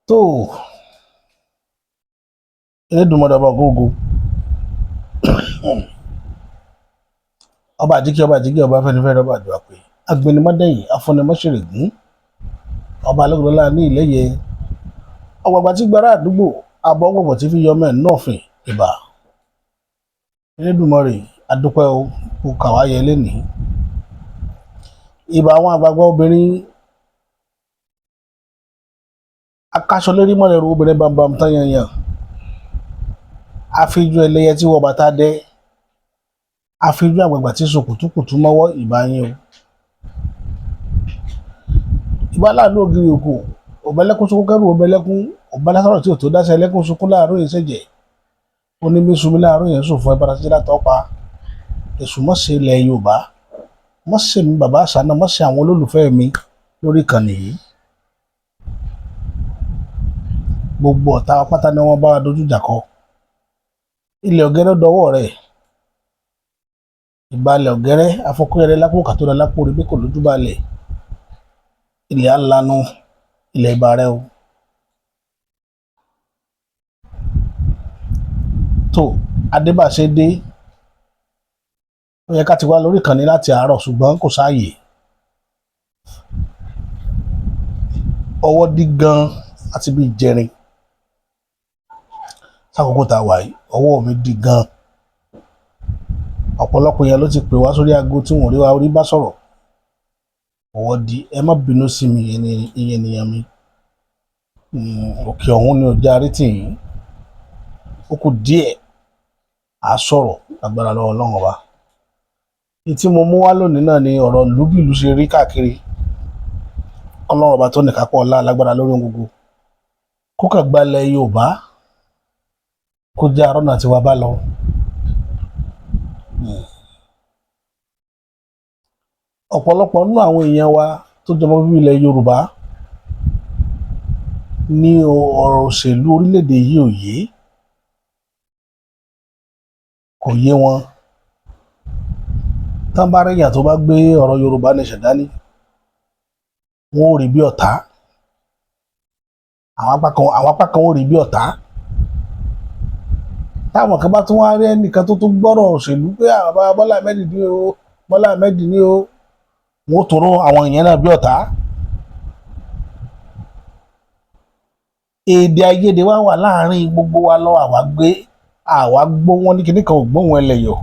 tó Elédùmarè ọba ògógó ọba àjíkẹ́ ọba Afẹ́nifẹ́re ọba àjọ àpè agbẹnimọ́dẹ́yìn afúnimọ́ṣẹ̀rẹ̀gún ọba alẹ́gbẹ̀lá ní ìlẹ́yẹ ọgbàgbà tí gbára àdúgbò abọ́ ọgbọ̀gbọ̀ tí fi yọmọ ẹ̀ náà fìn ìbà Elédùmarè adúpẹ́ o kàwáyé lẹ́nìí ìbà àwọn àgbààgbà obìnrin akáṣọlérí mọ́lẹ̀rú obìnrin bambam tán yanyan àfijù ẹlẹ́yẹ tí wọ́n bàtà dẹ́ àfijù àgbààgbà tí sòkùtùkùtù mọ́wọ́ ìbà yín o ìbà láàánú ògiri òkú ọ̀bẹ̀lẹ́kún sunkún kẹ́rù ọ̀bẹ̀lẹ́kún ọ̀bẹ̀lẹ́sọ̀rọ̀ tí ò tó dáṣẹ́ ẹlẹ́kún sunkún láàárọ̀ yìí ṣẹ̀jẹ̀ oníbísùnmí láàárọ̀ yẹn sùn fún ẹbára sílá tọ́pa èṣù mọ́sẹ̀ ilẹ̀ Yorùbá mọ́sẹ̀ mi bàbá àṣánà mọ́sẹ̀ àwọn olólùfẹ́ mi lórí ìkànnì yìí gbogbo ọ̀tá pátá ni wọ́n bá wa dojú ìjà kọ ilẹ̀ ọ̀gẹ́rẹ́ dọwọ́ rẹ̀ ìbalẹ̀ ọ̀gẹ́rẹ́ afọkúrẹ́rẹ́ lápò kàtó lápò rí bí kò lójú balẹ̀ ilẹ̀ alanu ilẹ̀ ìbàrẹ̀ o tó adébàṣe dé ó yẹ ká ti wá lórí ìkànnì láti àárọ̀ ṣùgbọ́n kò sáàyè ọwọ́ dí gan àti bí ìjẹrin sákòókò tá a wà yìí ọwọ́ mi dí gan ọ̀pọ̀lọpọ̀ yẹn ló ti pè wá sórí aago tí wọ́n rí wa rí bá sọ̀rọ̀ ọwọ́ dí ẹ má bínú sí mi ìyẹn nìyẹn mi òkè ọ̀hún ni ò já rí tì yín ó kù díẹ̀ à sọ̀rọ̀ agbára lọ́wọ́ Ọlọ́run ọba ní tí mo mú wá lónìí náà ni ọ̀rọ̀ lúbìlú ṣe rí káàkiri Ọlọ́run ọba tó nìkápọ̀ ọlá alágbára lórí ohun gbogbo kó kàn gbalẹ̀ Yorùbá kó jẹ́ arọ́nà tiwa bá lọ. ọ̀pọ̀lọpọ̀ nínú àwọn èèyàn wa tó jọmọ́ bíbí ilẹ̀ Yorùbá ní ọ̀rọ̀ òṣèlú orílẹ̀-èdè yìí kò yé wọn tán bá rí èèyàn tó bá gbé ọ̀rọ̀ Yorùbá nation dání wọn ò rí bí ọ̀tá àwọn apá kan ò rí bí ọ̀tá táwọn kan bá tún wá rí ẹnìkan tó tún gbọ́rọ̀ òṣèlú pé àbá Bọ́lá Ahmed ní o Bọ́lá Ahmed ní o wọn ò tòrò àwọn èèyàn náà bí ọ̀tá èdè àìyedè wá wà láàrin gbogbo wa lọ àwa gbọ́ wọn ní kíní kan ò gbóhùn ẹlẹ́yọ̀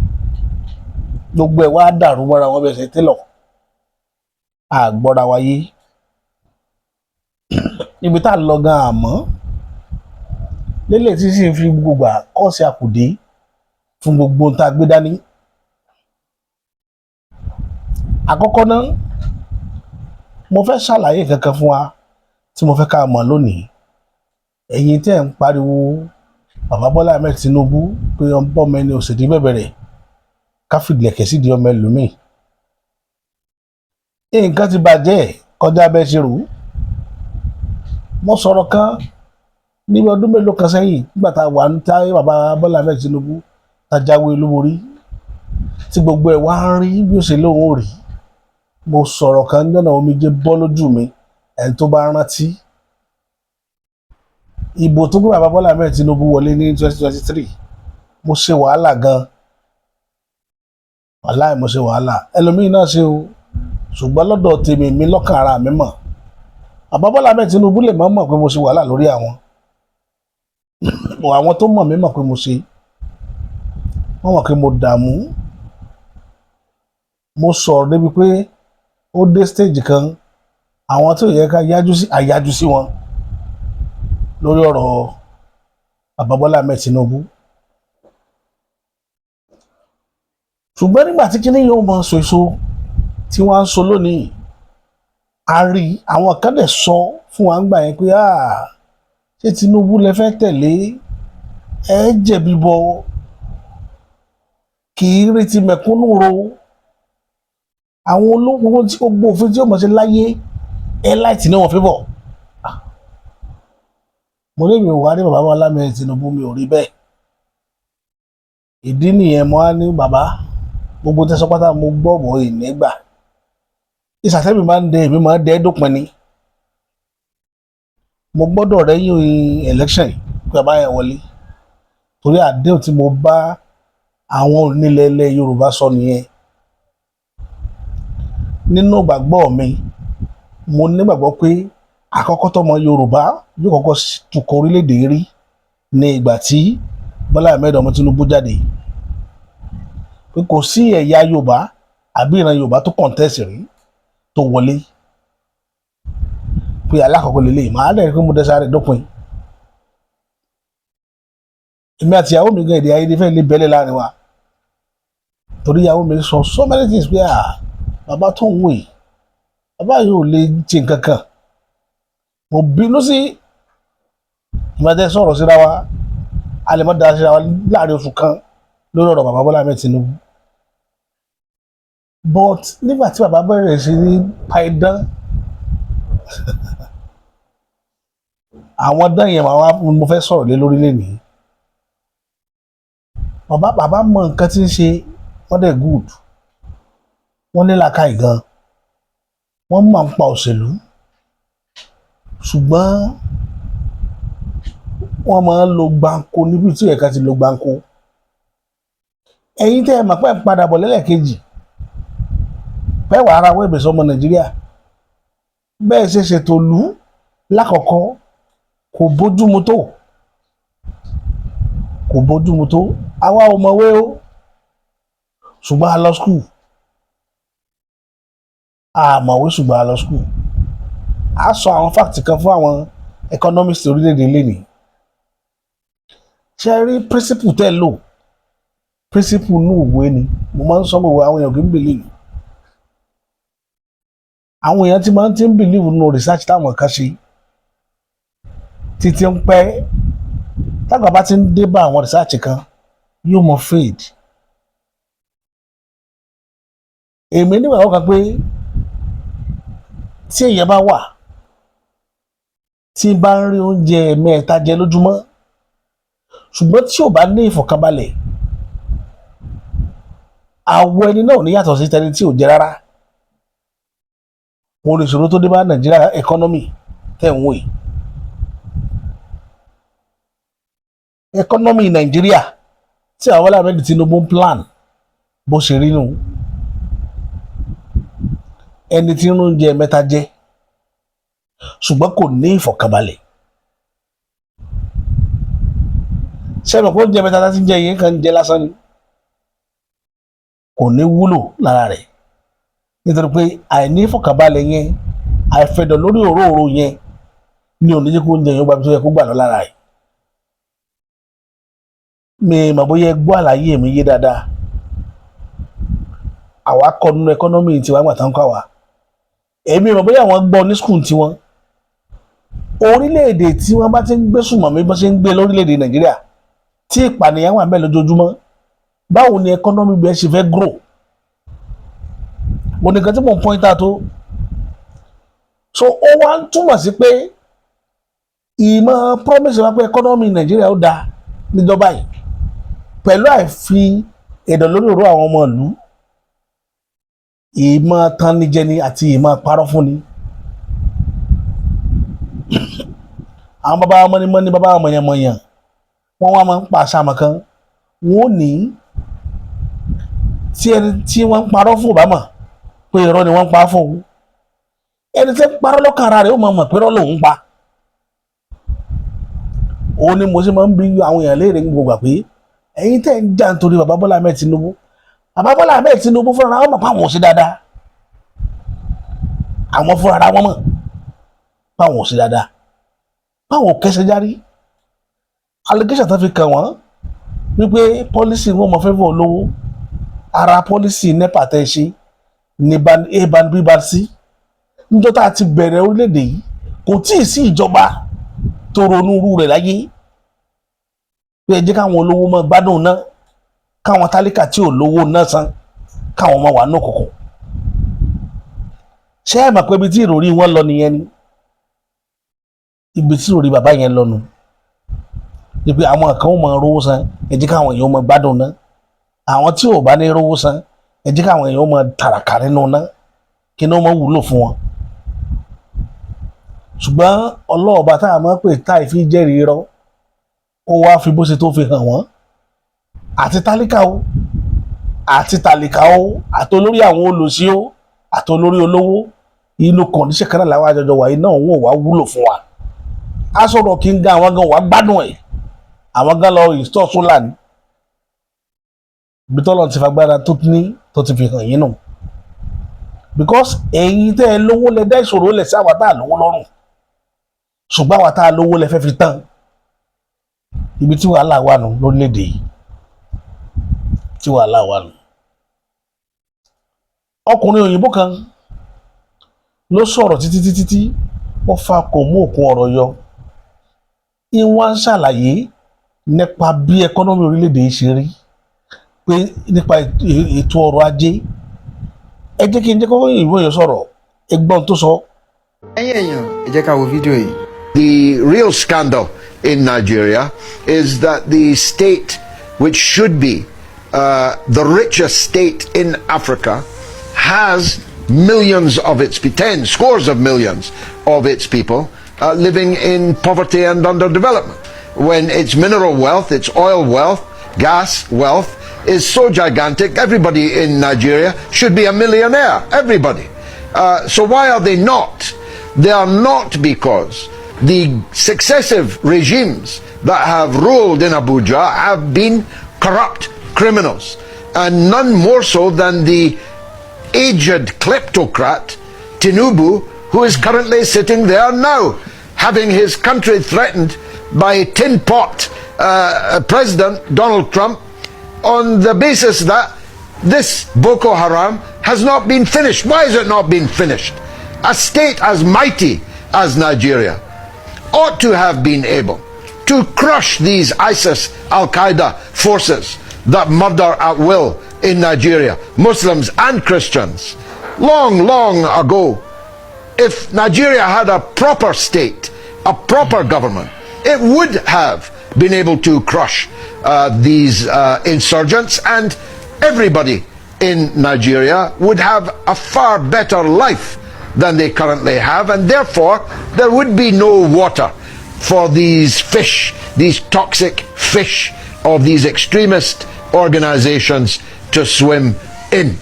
gbogbo ẹ̀ wá dàrú mọ́ra wọn bẹ̀sẹ̀ télọ̀ àgbọ́ra wáyé níbi tá a lọ gan àmọ́ lélẹ̀ tí sì ń fi gbogbo àkọ́sí àkùdé fún gbogbo ohun tá a gbé dání. àkọ́kọ́ náà mo fẹ́ ṣàlàyé kankan fún wa tí mo fẹ́ ká mọ̀ lónìí ẹ̀yin tẹ́ ń pariwo bàbá Bọ́lá Ahmed Tinubu pé ọmọ ẹni òṣèdí bẹ̀bẹ̀rẹ̀ ká fìdílẹ̀kẹ̀ sí di ọmọ ẹlòmíì nǹkan ti bàjẹ́ kọjá bẹ́ẹ̀ ṣe rò ó mo sọ̀rọ̀ kan níbi ọdún mélòó kan sẹ́yìn nígbà tá a wà ní táyé bàbá Bọ́lá Ahmed Tinubu tá a jáwé olúborí tí gbogbo ẹ̀ wá ń rí bí ó ṣe lóun ò rí mo sọ̀rọ̀ kan jọ́nà omijé bọ́ lójú mi ẹni tó bá rántí ìbò tó gbé bàbá Bọ́lá Ahmed Tinubu wọlé ní 2023 mo ṣe wàhálà gan wàláì mo ṣe wàhálà ẹlòmíín náà ṣe o ṣùgbọ́n lọ́dọ̀ tèmi mi lọ́kàn ara mi mọ̀ bàbá Bọ́lá Ahmed Tinubu lè má mọ̀ pé mo ṣe wàhálà lórí àwọn tó mọ̀ mí mọ̀ pé mo ṣe wọ́n mọ̀ pé mo dààmú mo sọ̀rọ̀ débi pé ó dé stage kan àwọn tó yẹ ká yájú sí wọn lórí ọ̀rọ̀ bàbá Bọ́lá Ahmed Tinubu ṣùgbọ́n nígbà tí kíní yóò mọ so èso tí wọ́n á ń so lónìí a rí àwọn kan dẹ̀ sọ fún wa ń gbà yẹn pé ṣé Tinubu lẹ fẹ́ tẹ̀lé ẹ jẹ̀bi bọ kì í retí mẹ̀kúnnù ro àwọn ológun tí gbogbo òfin tí ó mọ̀ sí láyé ẹ láìtì náà wọ́n fi bọ̀ mo lè mi wá ní bàbá Bọ́lá Ahmed Tinubu mi ò rí bẹ́ẹ̀ ìdí nìyẹn mo á ní bàbá gbogbo tẹsán pátá mo gbọ́ bọ̀ ìnígbà ìsàtẹ́bì máa ń dẹ èmi máa ń dẹ dópin ni mo gbọ́dọ̀ rẹ́yìn election yìí pé bàbá yẹn wọlé torí àdéhùn tí mo bá àwọn onílẹ̀ ilẹ̀ Yorùbá sọ nìyẹn. Nínú ìgbàgbọ́ mi mo nígbàgbọ́ pé àkọ́kọ́ tọmọ Yorùbá yóò kọ́kọ́ tukọ̀ orílẹ̀-èdè rí ní ìgbà tí Bọ́lá Ahmed ọmọ Tinubu jáde, pé kò sí ẹ̀yà Yorùbá àbí ìran Yorùbá tó kọ̀ǹtẹ́sì rí tó wọlé, pé alákọ̀ọ́kọ́ lélẹ̀ màá lẹ́yìn pé mo dẹ́sẹ̀ rẹ̀ dópin. Èmi àti ìyàwó mi gan èdè ayédè fẹ́ lé bẹ́lẹ̀ láàrin wa torí ìyàwó mi sọ so many things pé bàbá tó ń wò yìí bàbá yóò lè ṣe nǹkan kan. Mo bínú sí ìmọ̀tẹ́ sọ̀rọ̀ síra wa, a lè má da síra wa láàrin oṣù kan lórí ọ̀rọ̀ bàbá Bọ́lá Ahmed Tinubu, but nígbà tí bàbá bẹ̀rẹ̀ sí ní paidán àwọn dán yẹn mo fẹ́ sọ̀rọ̀ lé lórí lẹ́nìí. Bàbá mọ nǹkan tí ń ṣe, wọ́n dẹ̀ good, wọ́n ní làákàyè gan, wọ́n máa ń pa òṣèlú, ṣùgbọ́n wọ́n máa ń lo gbáǹkó níbi tí ẹ̀ka ti lo gbáǹkó. Ẹ̀yin tẹ́ ẹ mọ̀ pé ń padà bọ̀ lẹ́lẹ́kejì pẹ́ wàá ara wẹ́ẹ̀bẹ̀ sọmọ Nàìjíríà bẹ́ẹ̀ ṣe ṣètò lù lákọ̀ọ́kọ́ kò bójúmu tó, kò bójúmu tó. Àwa ò mọ̀wé o ṣùgbọ́n a lọ skul, a mọ̀wé ṣùgbọ́n a lọ skul. A sọ àwọn fáktì kan fún àwọn economist orílẹ̀-èdè lẹ́nìí. Ṣé rí principle tẹ́ lò, principle inú òwe ni mo máa ń sọ gbogbo àwọn èèyàn kì í believe. Àwọn èèyàn ti máa ń believe nínú research táwọn kan ṣe títí ń pẹ́, tágbà bá ti ń dé bá àwọn research kan yóò mọ fade. Èmi nígbà wọ́n kan pé tí èèyàn bá wà tí bá ń rí oúnjẹ mẹ́ta jẹ lójúmọ́ ṣùgbọ́n tí ò bá ní ìfọ̀kànbalẹ̀, àwọ̀ ẹni náà ò ní yàtọ̀ sí tẹni tí ò jẹ rárá. Mo lè ṣòro tó dé bá Nàìjíríà economy tẹ̀ ń wò yìí. Economy Nàìjíríà tí àwọn Bọ́lá Ahmed Tinubu ń plan bó ṣe rí nù. Ẹni tí ń oúnjẹ mẹ́ta jẹ ṣùgbọ́n kò ní ìfọ̀kànbalẹ̀. Ṣé ẹ mọ̀ pé oúnjẹ mẹ́ta tí ń jẹ yẹn kan jẹ lásán ni, kò ní wúlò lára rẹ̀ nítorí pé àìní ìfọ̀kànbalẹ̀ yẹn, àìfẹ̀dọ̀ lórí òróró yẹn ni ò ní jẹ́ kó oúnjẹ yẹn gba ibi tó yẹ kó gbà lọ lára rẹ̀. Mi mọ̀ bóyá gbọ́ àlàyé mi yé dáadáa. Àwa kọ́ nínú ẹkọ́nọ́mì tiwa nígbà tán kọ́ àwa. Èmi mọ̀ bóyá àwọn gbọ́ ní skul tiwọn. Orílẹ̀-èdè tí wọ́n bá ti ń gbé sùnmọ̀mí bó ṣe ń gbé lórílẹ̀-èdè Nàìjíríà tí ìpànìyàn wà ńbẹ̀ lójoojúmọ́, báwo ni ẹkọ́nọ́mì bẹ́ẹ̀ ṣe fẹ́ grow? Mo nìkan tí mò ń point out tó. So ó wá ń túmọ̀ sí pé ìmọ̀ promise wa pé ẹkọ́nọ́mì Nàìjíríà ó dáa níjọba yìí pẹ̀lú àìfi ẹ̀dọ̀ lórí òró àwọn ọmọ ìlú, ìmọ̀ tanijẹni àti ìmọ̀ parọ́ fúnni. Àwọn bàbá mọ́nímọ́ní, bàbá mọ̀yànmọ̀yàn, wọ́n wá máa ń pa àṣàmọ̀ kan, wọ́n ní tí ẹni tí wọ́n ń parọ́ fún Obama pé irọ́ ni wọ́n ń pa fún òun, ẹni tí ń parọ́ lọ́kàn ara rẹ̀ ó mọ̀ pé irọ́ lòun pa. Òun ni mo ṣe máa ń bi àwọn èèyàn léèrè gbogbo pé ẹ̀yin tẹ́ ń jà nítorí bàbá Bọ́lá Ahmed Tinubu. Bàbá Bọ́lá Ahmed Tinubu fúnra wọn mọ̀ pé àwọn ò sí dáadáa. Àwọn fúnra wọn mọ̀ pé àwọn ò sí dáadáa, pé àwọn ò kẹsẹ̀ járí. Allegation tó fi kàn wọ́n wípé pọ́lísì wọn mọ̀ fẹ́ fún olówó, ara pọ́lísì NEPA tẹ́ ṣe ní ban B ban C. Níjọ́ tá a ti bẹ̀rẹ̀ orílẹ̀-èdè yìí kò tíì sí ìjọba tó ronú irú rẹ̀ láyé pé ẹ jẹ́ káwọn olówó máa gbádùn náà, káwọn tálíkà tí ò lówó náà san káwọn máa wà ní òkùnkùn. Ṣé ẹ mọ̀ pé ibi tí ìròrí wọn lọ nìyẹn ni? Ibi tí ìròrí bàbá yẹn lọ nù ni pé àwọn kan ó máa rówó san, ẹ jẹ́ káwọn èèyàn máa gbádùn náà. Àwọn tí ò bá ní rówó san, ẹ jẹ́ káwọn èèyàn máa tàràkà nínú náà kí ni wọ́n máa wúlò fún wọn. ṣùgbọ́n ọlọ́ọ̀bá tá a máa pè táì fi jẹ́rìí irọ́ ó wá fi bó ṣe tó fi hàn wọ́n àti tálíkà o àti tàlíkà o àti olórí àwọn olòṣì o àti olórí olówó inú kọ̀ǹdíṣẹ̀ kan náà làwọn àjọjọ wà iná òun ò wá wúlò fún wa a sọ̀rọ̀ kí n gan àwọn gan wà gbádùn ẹ̀ àwọn gan lọ ìstọ̀ sólà ní ibi tọ́lọ̀ ti fagbára tó ní tó ti fi hàn yín nù because ẹ̀yin tẹ́ ẹ lówó lẹ dá ìṣòro lẹ̀ sí àwa tá a lówó lọ́rùn ṣùgbọ́n àwa tá a lówó lẹ fẹ́ fi tán ibi tí wàhálà wà nù lórílẹ̀‐èdè yìí tí wàhálà wà nù. ọkùnrin òyìnbó kan ló sọ̀rọ̀ títí wọ́n fa kò mú òkun ọ̀rọ̀ yọ ìwọ̀n ń ṣàlàyé nípa bí ẹkọ́nọ́mì orílẹ̀‐èdè yìí ṣe rí pé nípa ètò ọrọ̀ ajé ẹ jẹ́ kí n jẹ́ kó òyìnbó yẹn sọ̀rọ̀ ẹgbọ́n tó sọ. ẹ̀yin èèyàn ẹ jẹ́ ká wo fídíò yìí. The real scandal in Nigeria is that the state, which should be the richest state in Africa, has millions of its scores of millions of its people living in poverty and underdevelopment, when its mineral wealth, its oil wealth, gas wealth is so gigantic. Everybody in Nigeria should be a millionaire, everybody. So why are they not? They are not because the successive regimes that have ruled in Abuja have been corrupt criminals, and none more so than the aged kleptocrat Tinubu, who is currently sitting there now, having his country threatened by tin pot President Donald Trump on the basis that this Boko Haram has not been finished. Why is it not been finished? A state as mighty as Nigeria ought to have been able to crush these ISIS Al-Qaeda forces that murder at will in Nigeria, Muslims and Christians. Long ago, if Nigeria had a proper state, a proper government, it would have been able to crush these insurgents, and everybody in Nigeria would have a far better life than they currently have, and therefore there would be no water for these fish, these toxic fish of these extremist organizations to swim in.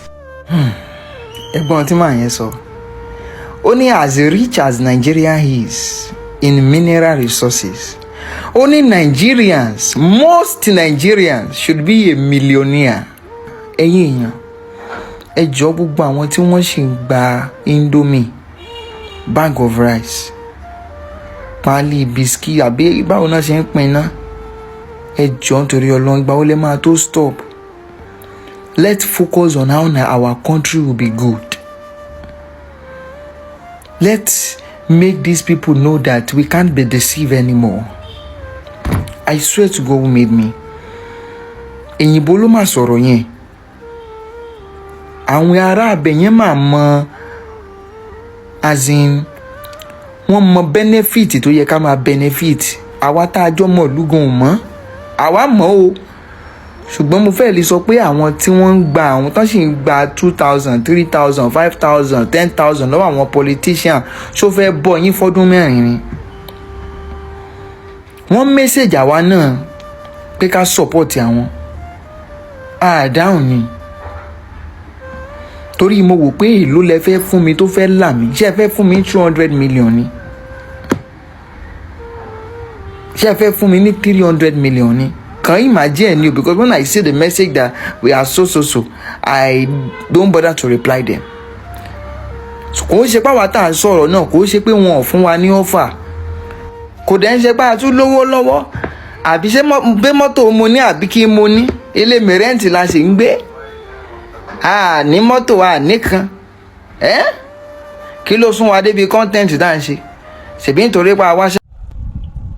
ẹ̀gbọ́n tí màá yẹn sọ ó ní as rich as Nigeria is in mineral resources, only Nigerians, most Nigerians should be a millionaire. ẹ̀yin èèyàn ẹ jọ̀ọ́ gbogbo àwọn tí wọ́n ṣì ń gba indomie, bag of rice, pálí bisikì àbí báwo náà ṣe ń pín iná, ẹ jọ̀ọ́ nítorí Ọlọ́run gbà ó lè máa tó stop. Let's focus on how our country will be good. Let's make these people know that we can't be deceived anymore. I swear to God who made me. Èyìnbó ló máa sọ̀rọ̀ yẹn. Àwọn ará abẹ yẹn máa mọ as in wọ́n mọ benefit tó yẹ ká máa benefit. Àwa tá a jọ mọ̀ lúgùn mọ́. Àwa mọ̀ o. Ṣùgbọ́n mo fẹ́ lè sọ pé àwọn tí wọ́n ń gba àwọn tán sì ń gba 2,000, 3,000, 5,000, 10,000 lọ́wọ́ àwọn politician ṣó fẹ́ bọ́ yín fọ́dún mẹ́rin ni. Wọ́n message àwa náà pé ká support àwọn. Àdáhùn ni. Torí mo wò pé èló lẹ fẹ́ fún mi tó fẹ́ là mí. Ṣé ẹ fẹ́ fún mi 200 million ni? Ṣé ẹ fẹ́ fún mi ní 300 million ni? Can you imagine you? Because when I see the message that we are so, I don't bother to reply them. So kò ṣe pé àwa tá à ń sọ̀rọ̀ náà kò ṣe pé wọn ò fún wa ní offer. Kò dẹ̀ ń ṣe pé a tún lówó lọ́wọ́. Àbí ṣé gbé mọ́tò mo ní àbí kí mo ní? Ilé mi rẹ́ǹtì la ṣe ń gbé. A ní mọ́tò a nìkan. Kí ló sún wa débi content tá à ń ṣe? Ṣèbí nítorí pé àwa ṣe.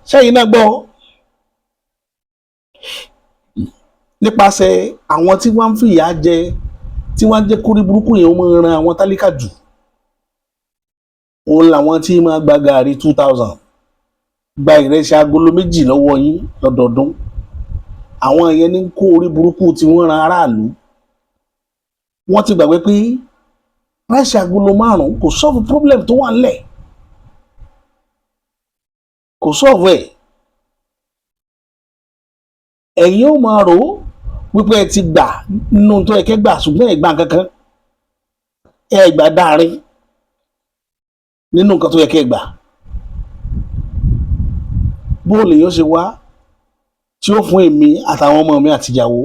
Ṣẹ́yìn náà gbọ́ nípasẹ̀ àwọn tí wọ́n ń fìyà jẹ tí wọ́n jẹ́ kórí burúkú yẹn wọ́n ran àwọn tálíkà jù òun làwọn tí máa gba gàrí 2,000 gba ìrẹsì agolo 2 lọ́wọ́ yín lọ́dọọdún. Àwọn yẹn ní kó orí burúkú tí wọ́n ran aráàlú. Wọ́n ti gbàgbé pé ìrẹsì agolo 5 kò solve problem tó wà nílẹ̀. kò sọ̀rọ̀ ẹ̀ ẹ̀yin ó máa rò ó wípé ẹ ti gbà nínú tó yẹ kẹ́ gbà ṣùgbọ́n ẹ gbà kankan ẹ gbà dáàrin nínú nǹkan tó yẹ kẹ́ gbà bóòlù yóò ṣe wá tí ó fún èmi àtàwọn ọmọ mi àtìyàwó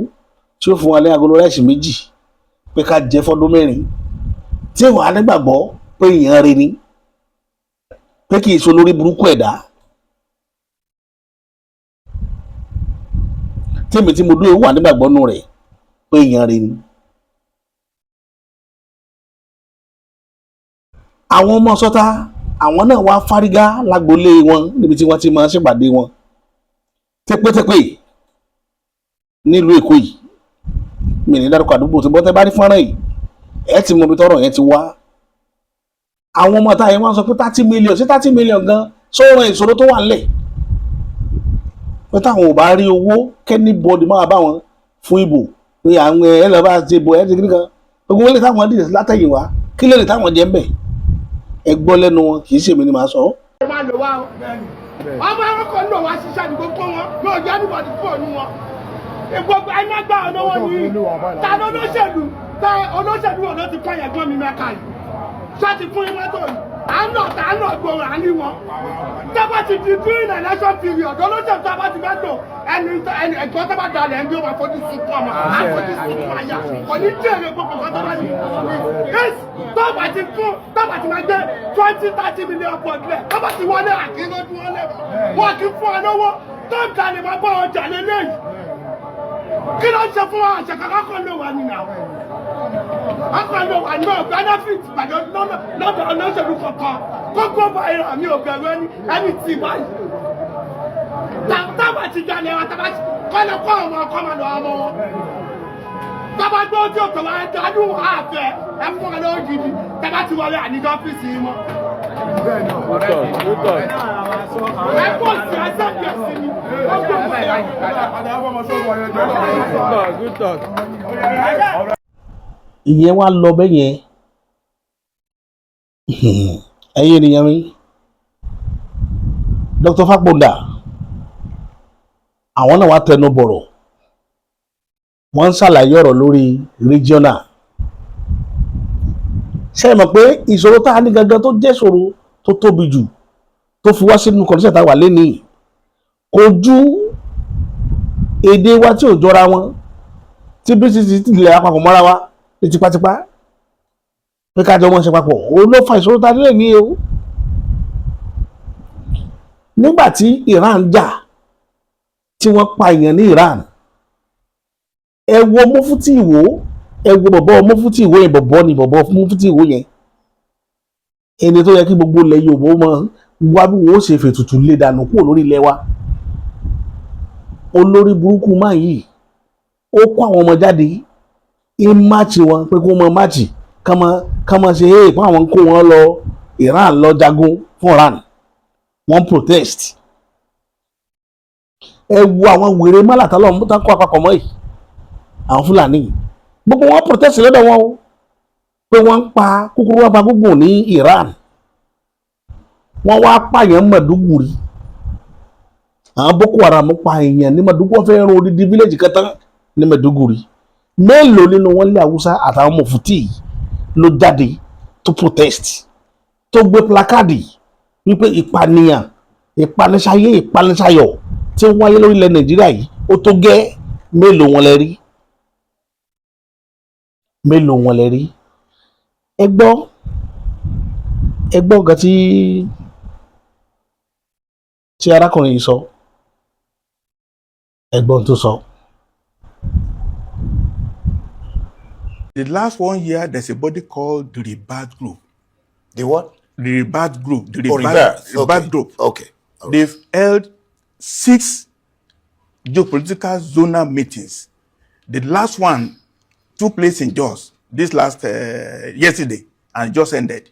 tí ó fún wa ní agolo ráìsì 2 pé ká jẹ fọ́dún 4 tí wàá nígbàgbọ́ pé èèyàn rẹ ni pé kì í ṣe olórí burúkú ẹ̀dá tèmi tí mo dúró wà nígbàgbọ́ nù rẹ̀ pé èèyàn rẹ ni. àwọn ọmọ sọ́tà àwọn náà wá fárígá lágbolé wọn níbi tí wọ́n ti máa ń ṣèpàdé wọn tẹpẹtẹpẹ nílùú Èkó yìí mi ní dárúkọ àdúgbò tí bọ́tẹ́ bá rí fọ́nrán yìí ẹ ti mọ ibi tọ́rọ̀ yẹn ti wá. àwọn ọmọ táyà wọn sọ pé 30 million sí 30 million gan sọ̀rọ̀ ìṣòro tó wà nílẹ̀ pé táwọn ò bá rí owó kẹ́ni bọ́ọ̀dì máa bá wọn fún ìbò pé àwọn ẹ̀ lọ́ba ti bò ẹ̀ ti kiri kan gbogbo ilé táwọn dìde látẹ̀yìn wá kí lè táwọn jẹ́ ń bẹ̀ ẹ gbọ́ lẹ́nu wọn kì í ṣèmi ni màá sọ. ọmọ ọkọ̀ ń lò wá ṣiṣẹ́ ní gbogbo wọn yóò jẹ́ níbọ̀dì fóònù wọn gbogbo ẹni gbà ọ lọ́wọ́ ní ta ló olóṣèlú wọn ló ti kọ́ yẹn gbọ́n mi mẹ́ka yìí ṣáàtì fún yín mọ́tò yìí à ń lọ gbòòrò à ní wọn tábà ti di during election period olóṣèlú tábà ti fẹ́ lò ẹni ẹ̀gbọ́n tábà dalẹ̀ ẹni yóò máa fojú sí fún ọmọ àfojú sí fún àyà kò ní jèrè gbogbo kan tábà ní tábà ti máa gbé 20-30 million pọ̀ sílẹ̀ tábà ti wọlé àkínlójú wọlé wọn kì í fún ọ lówó tó ń ta lè máa bọ́ ọjà lélẹ́yìí kí ló ń ṣe fún wa àṣekàkà kan ló wà nínú àwọn akàn ló wà ní benefit pẹ̀lú lọ́dọ̀ olóṣèlú kankan kókó báyìí àmì òbẹ̀rù ẹni tì báyìí tábà ti jalè wa tábà kọ́lẹ̀ kọ́ ọmọ ọkọ máa lọ ọmọ wọn tábà gbé ojú òkè wa ẹ dájú àfẹ ẹ fún ọ lóò gidi tábà ti wọlé àníjọ ọ́fíìsì yìí mọ́. ẹ kó sí ẹsẹ̀ bí ẹsẹ̀ ni ó gbé báyìí. ìyẹn wá lọ bẹ́ẹ̀ yẹn ẹ̀yin ènìyàn mi Dr. Fakponda àwọn náà wá tẹnu bọ̀rọ̀ wọ́n ń ṣàlàyé ọ̀rọ̀ lórí regional ṣe é mọ̀ pé ìṣòro tá a ní gangan tó jẹ́ ìṣòro tó tóbi jù tó fi wá sínú kọ̀ọ̀dúnṣẹ̀ tá a wà lénìí kò ju èdè wa tí ò jọra wọn tí British ti lè apapọ̀ mọ́ra wa ní tipátipá pé kájọ wọn ṣe papọ̀ òun ló fa ìṣòro tá a nílẹ̀ ní o. nígbà tí Iran jà tí wọ́n pa èèyàn ní Iran ẹ wo Mufti Ìwó ẹ wo bọ̀bọ̀ Mufti Ìwó yẹn bọ̀bọ̀ ni bọ̀bọ̀ Mufti Ìwó yẹn ẹni tó yẹ kí gbogbo ilẹ̀ Yorùbá mọ wá bí wọ́n ṣe fètùtù lé dànù kúrò lórí ilẹ̀ wa olórí burúkú máa yìí ó kó àwọn ọmọ jáde máàcì wọn pé kó mọ máàcì ká máa ṣe é pé àwọn kó wọn lọ Iran lọ jagun fún Iran wọ́n protest ẹ wo àwọn wèrè mọ́làtà lọ́wọ́ tá kó àpapọ̀ mọ́ yìí àwọn Fúlàní gbogbo wọn protest lọ́dọ̀ wọn o pé wọ́n ń pa kúkúrú wọn pa gbogbo ní Iran wọ́n wá pààyàn Mẹ̀dúgùrí àwọn Boko Haram pa èèyàn ní Mẹ̀dúgùrí wọ́n fẹ́ rán odidi village kan tán ní Mẹ̀dúgùrí mélòó nínú wọn lé Haúsá àtàwọn Mùfútì ló jáde tó protest tó gbé placard wípé ìpànìyàn ìpanisayé ìpanisayọ̀ tí ń wáyé lórílẹ̀ Nàìjíríà yìí ó tó gẹ́ mélòó wọn lẹ rí mélòó wọn lẹ rí ẹ gbọ́ nǹkan tí arákùnrin yìí sọ ẹ gbọ́ ohun tó sọ. The last 1 year, there's a body called the Rebirth Group. The what? The Rebirth Group. The Rebirth. Rebirth Group. Okay. All right. They've held 6 geopolitical zonal meetings. The last one took place in Jos yesterday and just ended.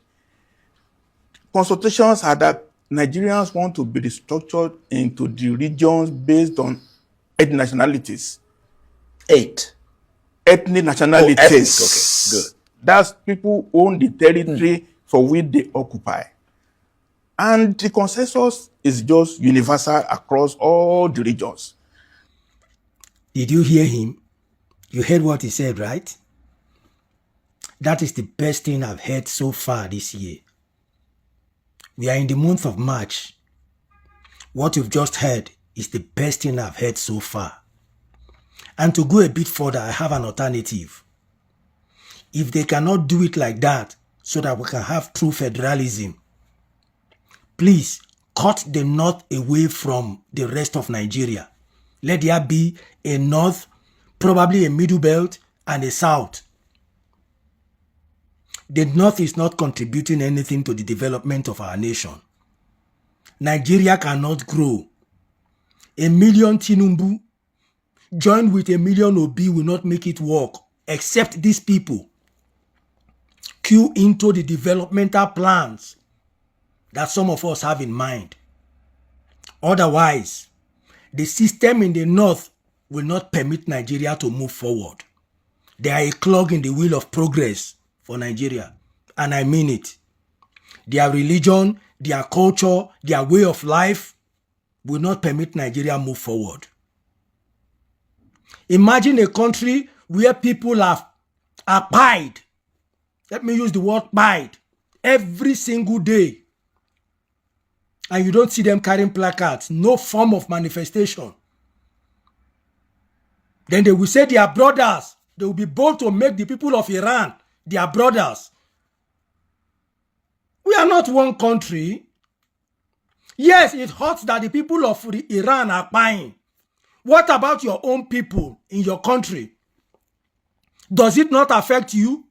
Consultations are that Nigerians want to be restructured into the regions based on ethnic nationalities. 8. Ethnic nationalities. Oh, ethnic. Okay, good. That's people who own the territory for which they occupy. And the consensus is just universal across all the regions. Did you hear him? You heard what he said, right? That is the best thing I've heard so far this year. We are in the month of March. What you've just heard is the best thing I've heard so far. And to go a bit further, I have an alternative. If they cannot do it like that, so that we can have true federalism, please cut the north away from the rest of Nigeria. Let there be a north, probably a middle belt, and a south. The north is not contributing anything to the development of our nation. Nigeria cannot grow. 1 million Tinubu joined with 1 million Obi will not make it work, except these people cue into the developmental plans that some of us have in mind. Otherwise, the system in the north will not permit Nigeria to move forward. They are a clog in the wheel of progress for Nigeria, and I mean it. Their religion, their culture, their way of life will not permit Nigeria move forward. Imagine a country where people are pied. Let me use the word pied every single day. And you don't see them carrying placards, no form of manifestation. Then they will say they are brothers. They will be bold to make the people of Iran their brothers. We are not one country. Yes, it hurts that the people of Iran are buying. What about your own people in your country? Does it not affect you?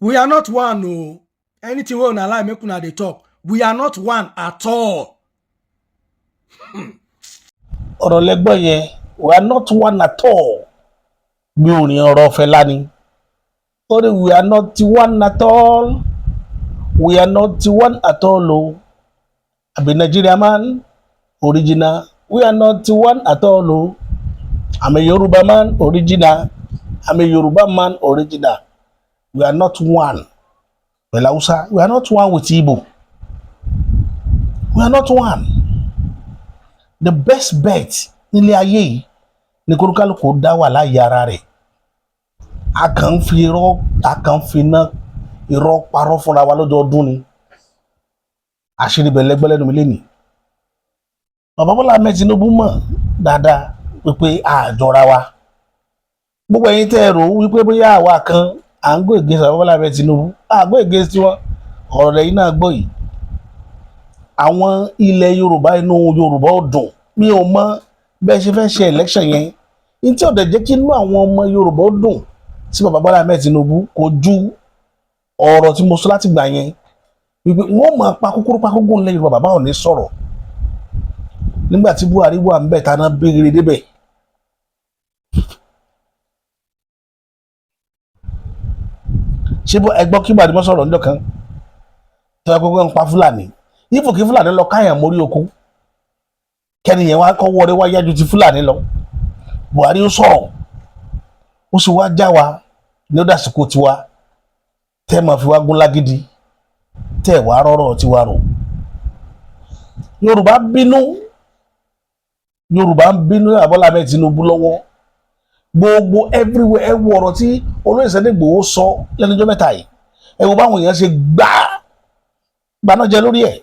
We are not one, no. Anything we una lie make una dey talk. We are not one at all. ọ̀rọ̀ lẹ́gbọ́n yẹn, we are not one at all. Mi ò ní ọ̀rọ̀ Fẹlá ni. Ó ní we are not one at all. We are not one at all o. Àbí Nigeria man original. We are not one at all o. I'm a Yoruba man original. I'm a Yoruba man original. We are not one. Well, Hausa, we are not one with Igbo. We are not one. The best bet nílé ayé yìí ni kólúkálùkù dá wà láyé ara rẹ̀. A kàn ń fi irọ́ parọ́ fúnra wa lọ́dọọdún ni. Àṣírí bẹ̀lẹ́gbẹ́ lẹ́nu mi lénìí. Bàbá Bọ́lá Ahmed Tinubu mọ̀ dáadáa wípé àjọra wa. Gbogbo ẹ̀yin tẹ́ ẹ rò wípé bóyá àwa kan à ń gbọ́ against Bàbá Bọ́lá Ahmed Tinubu. Àgbọ́ against wọn. Ọ̀rọ̀ lẹ́yìn náà gbọ́ yìí. Àwọn ilẹ̀ Yorùbá inú Yorùbá ò dùn. Mi ò mọ̀ bẹ́ẹ̀ ṣe fẹ́ ṣe election yẹn. Ní tí ọ̀dẹ̀ jẹ́ kí inú àwọn ọmọ Yorùbá ó dùn sí Bàbá Bọ́lá Ahmed Tinubu kò ju ọ̀rọ̀ tí mo sọ láti gbà yẹn. Wípé wọ́n máa pa kúkúrú ńlẹ̀ Yorùbá bàbá ò ní sọ̀rọ̀. Nígbà tí Buhari wà ń bẹ̀ tánà béèrè débẹ̀. Ṣé ẹgbọ́n kí Buhari mọ́ sọ̀rọ̀ níjọ́ kan? Tí wọ́n gbogbo ń pa Fúlàní. Ifò kí Fúlàní lọ káyàn mórí oko. Kẹ́ni yẹn wá kọ́ wọlé wá yájú ti Fúlàní lọ. Buhari ó sọ̀rọ̀. Ó sì wá já wa ní ó dàsìkò tiwa. Tẹ́ máa fi wá gún lágídí. Tẹ́ wá rọ́rọ̀ tiwa rò. Yorùbá ń bínú Bọ́lá Ahmed Tinubu lọ́wọ́. Gbogbo everywhere ẹ wo ọ̀rọ̀ tí olóyè Sunday Igboho sọ lẹ́nu ọjọ́ mẹ́ta yìí. Ẹ wo báwọn èèyàn ṣe gbanájẹ lórí ẹ̀.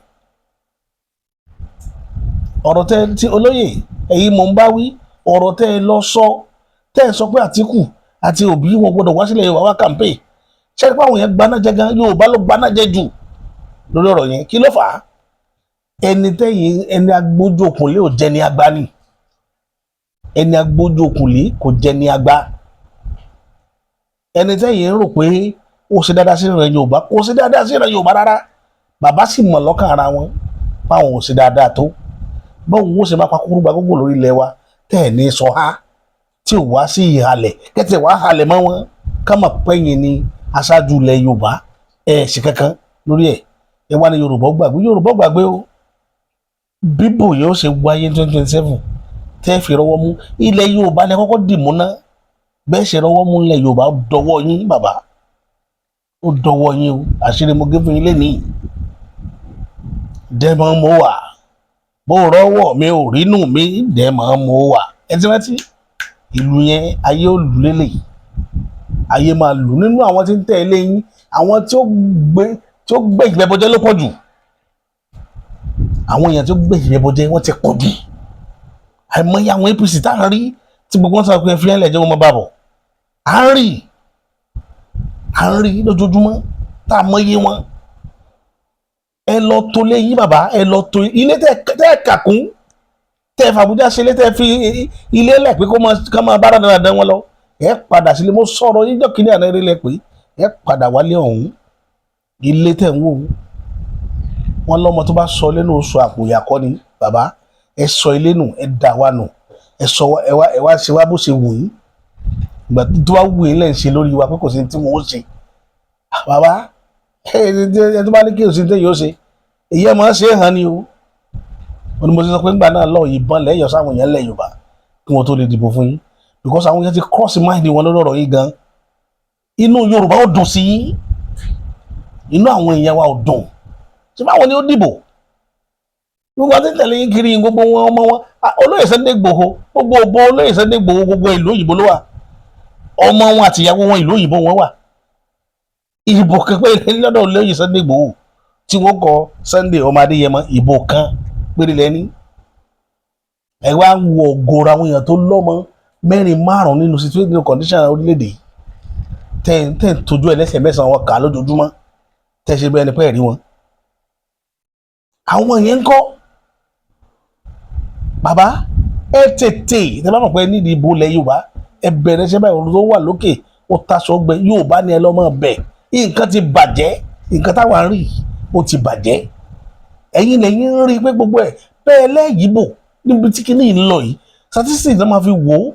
Ọ̀rọ̀ tẹ́ tí olóyè ẹ̀yin mò ń bá wí, ọ̀rọ̀ tẹ́ ẹ lọ sọ tẹ́ ẹ sọ pé Àtíkù àti Òbí wọn gbọ́dọ̀ wá sílẹ̀ Yorùbá wá campaign. Ṣé pé àwọn èèyàn gbanájẹ gan Yorùbá ló gbanájẹ jù lórí ọ̀rọ̀ yẹn? Kí ló fà á? Ẹni agbójú òkùnlé ò jẹ́ ní agbá ni. Ẹni agbójú òkùnlé kò jẹ́ ní agbá. Ẹni tẹ́yìn rò pé ó ṣe dáadáa sí ìran Yorùbá kò ṣe dáadáa sí ìran Yorùbá rárá. Bàbá sì mọ̀ lọ́kàn ara wọn báwọn ò ṣe dáadáa tó. Báwọn ò ṣe máa pa kúkúrú gba gbogbo lórí ilẹ̀ wa tẹ́ ẹ̀ ní sọ ha tí ò wá sí ìhalẹ̀ kẹ́tẹ̀ wá halẹ̀ mọ́ wọn ká mọ̀ pẹ́yìn ni aṣáájú ilẹ̀ Yorùbá ṣe kankan lórí ẹ̀. Ẹ wá ní Yorùbá gbàgbé o. Bíbò yóò ṣe wáyé 2027 tẹ́ fi rọwọ́ mú ilẹ̀ Yorùbá ní kọ́kọ́ dìmú ná bẹ́ẹ̀ ṣe rọwọ́ mú ilẹ̀ Yorùbá dọwọ́ yín bàbá ó dọwọ́ yín o àṣírí mo gé fún yín lénìí dẹ́mọ̀ mo wà bó rọ́wọ́ mi ò rínú mi dẹ́mọ̀ mo wà ẹ ti rántí ìlú yẹn ayé ò lù lélẹ̀ ayé máa lù nínú àwọn tí ń tẹ̀ ilé yín àwọn tí ó gbé ìgbẹ́bọjẹ́ ló pọ̀ jù àwọn èèyàn tí ó gbé ìgbẹ́bọjẹ́ wọ́n ti pọ̀ jù àìmọye àwọn APC tá à ń rí tí gbogbo wọn sọ pé fi ẹlẹ́jẹ̀ wọn máa bá bọ̀ à ń rí lójoojúmọ́ tá a mọye wọn ẹ lọ tó lé yín bàbá ẹ lọ tó ilé tẹ́ kàkún tẹ́ fàbújá ṣe ilé tẹ́ fi ilé lẹ̀ pé kó máa bára dáadáa wọn lọ ẹ padà sílé mo sọ̀rọ̀ yíjọ́ kìíní àná eré lẹ pé ẹ padà wálé ọ̀hún ilé tẹ̀ ń wò wọn lọ́mọ tó bá sọ lẹ́nu oṣù àpò ìyàkọ́ ni bàbá ẹ sọ ilé nù ẹ dà wá nù ẹ sọ ẹ wá ṣe wá bó ṣe wù yín ìgbà tó bá wù yín lẹ́ ń ṣe lórí wa pé kò sí tí wọ́n ṣe bàbá ẹ tó bá ní kí o sí tí yóò ṣe èyí ẹ máa ṣe é hàn ni o wọn ni mo ti sọ pé ńgbà náà lọ ìbọn lẹ́yọ̀ sáwọn èèyàn lẹ̀ Yorùbá kí wọ́n tó lè dìbò fún yín because àwọn èèyàn ti cross mind wọn lórí ọ̀rọ̀ yìí gan inú Yorùbá ó dùn sí yín inú àwọn èèyàn wa ò dùn ṣé báwọn ni ó dìbò gbogbo àti tẹ̀lé yín kiri gbogbo wọn ọmọ wọn olóyè Sunday Igboho gbogbo ògbó olóyè Sunday Igboho gbogbo ìlú òyìnbó ló wà ọmọ wọn àtìyàwó wọn ìlú òyìnbó wọn wà ìbò pépé lọ́dọ̀ olóyè Sunday Igboho tí wọ́n kọ Sunday ọmọ Adéyẹmọ ìbò kan péré lẹ́ni ẹ wá wọ ọ̀gọ̀rọ̀ àwọn èèyàn tó lọ́mọ mẹ́rin márùn nínú situation condition orílẹ̀-èdè tẹ́ ń tójú ẹlẹ́sẹ̀ mẹ́sàn-án wọn kà á lójoojúmọ́ tẹ́ ṣe bẹ́ẹ̀ ni pẹ́ẹ́ rí wọn àwọn yẹn ń kọ́ bàbá ẹ tètè tẹ́ bá mọ̀ pé nídìí ìbò lẹ̀ Yorùbá ẹ bẹ̀rẹ̀ ṣẹ́ báyìí tó wà lókè ó taṣọ gbẹ Yorùbá ni ẹ lọ́mọ bẹ̀ nǹkan ti bàjẹ́ nǹkan táwa ń rí ó ti bàjẹ́ ẹ̀yin lẹ́yìn ń rí pé gbogbo ẹ̀ bẹ́ẹ̀ lẹ́yìnbó níbi tí kìíní ń lọ yìí statistics náà máa fi wò ó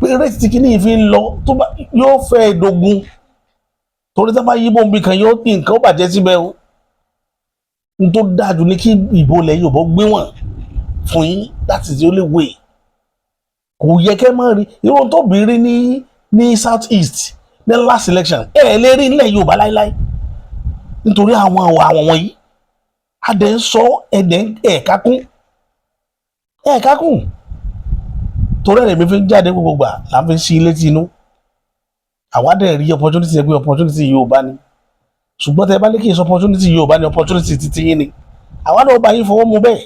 pé rate tí kìíní fi ń lọ tó bá yóò fẹ́ dogun torí tá bá yíbò nbí kan yóò ní nǹkan ó bàjẹ́ síbẹ̀ o n tó dájú ní kí ìbò lẹ̀ Yorùbá gbé wọn fún yín that is the only way kò yẹ kẹ́ máa rí irun tó bí rí ní south east ní last election lè rí nílẹ̀ Yorùbá láíláí nítorí àwọn wọ̀nyí adẹ̀ ń sọ ẹ̀ẹ̀kákún torí ẹ̀rẹ̀ mi fi ń jáde gbogbo gbà là ń fi sí ilé tí inú àwádẹ̀ rí opportunity ẹgbẹ́ opportunity Yorùbá ni ṣùgbọ́n tẹ́ bá lé kí n sọ opportunity Yorùbá ni opportunity títí yín ni àwádẹ̀ ọba yín fọwọ́ mu bẹ́ẹ̀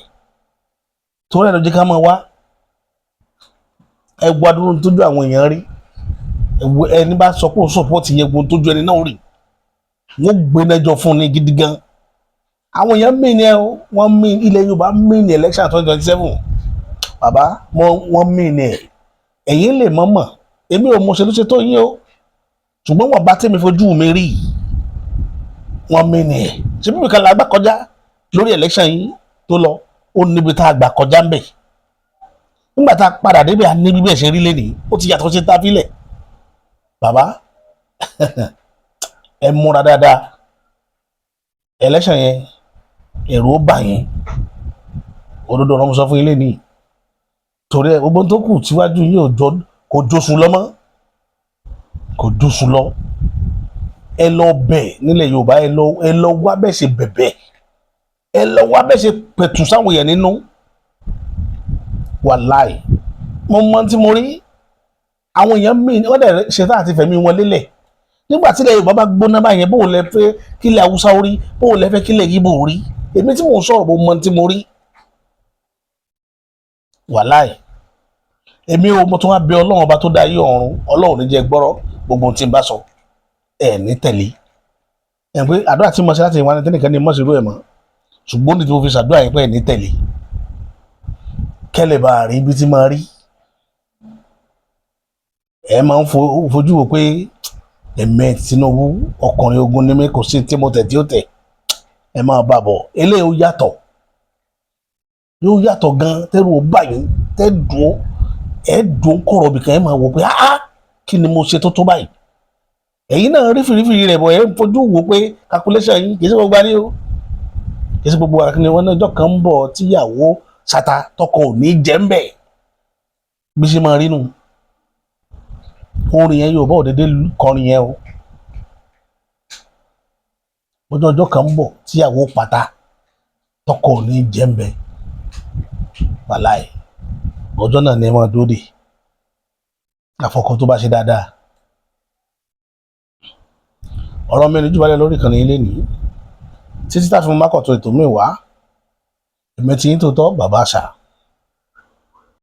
torí ẹ̀rọ jẹ́ ká máa wá ẹgbẹ́ adúrú tójú àwọn èèyàn rí ẹni bá sọ pé òun support yẹn gbọ́n tójú ẹni náà rí wọ́n gbé lẹ́jọ́ fún ni gidi gan àwọn èèyàn mìíní wọ́n mìíní ilẹ̀ Yorùbá mìíní election 2027 bàbá wọ́n mìíní ẹ̀yin lè mọ̀ èmi ò mọ̀ṣẹ́ ló ṣe tó yín o ṣùgbọ́n wọ́n bá tẹ́mi fojú mi rí wọ́n mìíní ṣé bí kan la gbà kọjá lórí election yìí tó lọ ó níbi tá a gbà kọjá ń bẹ̀ nígbà tá a padà débẹ̀ a ní bíbẹ̀ ṣe rí lẹ́nìí ó ti yàtọ̀ sí tábílẹ̀ bàbá ẹ múra dáadáa election yẹn ẹ̀rù ó bà yẹn òdodo ọ̀rọ̀ mo sọ fún ilé ní torí ẹ gbogbo tó kù síwájú yìí kò jóṣù lọ mọ́ kò jóṣù lọ ẹ lọ bẹ̀ nílẹ̀ Yorùbá ẹ lọ wá bẹ́ẹ̀ ṣe bẹ̀bẹ̀ ẹ lọ wá bẹ́ẹ̀ ṣe pẹ̀tù sáwọn èèyàn nínú wàláì mo mọ tí mo rí àwọn èèyàn míì wọ́n dẹ̀ ṣetá àti fẹ̀mí wọn lélẹ̀ nígbà tí ilẹ̀ Yorùbá bá gbóná báyẹn bóun lẹ fẹ́ kílẹ̀ Haúsá orí bóun lẹ fẹ́ kílẹ̀ Ìgbò orí èmi tí mò ń sọ̀rọ̀ mo mọ tí mo rí wàláì èmi ò mo tún wá bẹ Ọlọ́run ọba tó dá ayé ọ̀run Ọlọ́run ní jẹ́ gbọ́rọ̀ gbogbo tí n bá sọ ẹ̀ ní tẹ̀lé ẹ̀ pé àdúrà tí mo ṣe láti ìwà tẹ́nìkan ní mọ́sirú ẹ̀ mọ́ ṣùgbọ́n ní tí mo fi ṣàdúrà yẹn pé ẹ̀ ní tẹ̀lé kẹ́lẹ̀ bá rí ibi tí máa rí ẹ máa ń fojú wo pé ẹ̀mẹ́ Tinubu ọkùnrin ogun ní mi kò sí tí mo tẹ̀ tí ó tẹ̀ ẹ máa bá bọ̀ eléyìí ó yàtọ̀ yóò yàtọ̀ gan tẹ́rù ó báyìí tẹ́ dùn ẹ dùn kọ̀rọ̀ bìkan ẹ máa wò pé kí ni mo ṣe tó báyìí ẹ̀yin náà rí fìrífìrí rẹ̀ bọ̀ ẹ ń fojú wo pé calculation yìí kì í ṣe gbogbo àní o kì í ṣe gbogbo àní wọn náà ọjọ́ kan ń bọ̀ tíyàwó ṣata tọkọ ò ní jẹ́ ń bẹ̀ bí ṣe máa rí nù orin yẹn Yorùbá òdèdè kọrin yẹn o ọjọ́ kan ń bọ̀ tíyàwó pátá tọkọ ò ní jẹ́ǹbẹ̀ wàláì ọjọ́ náà ni ẹ máa dóde àfọkọ tó bá ṣe dáadáa. ọ̀rọ̀ mẹ́rin jùbálẹ̀ lórí ìkànnì ilé nìyí títí tá a fi mú mákọ̀tún ètò mi wá èmi tí yín tó tọ́ bàbá àṣà.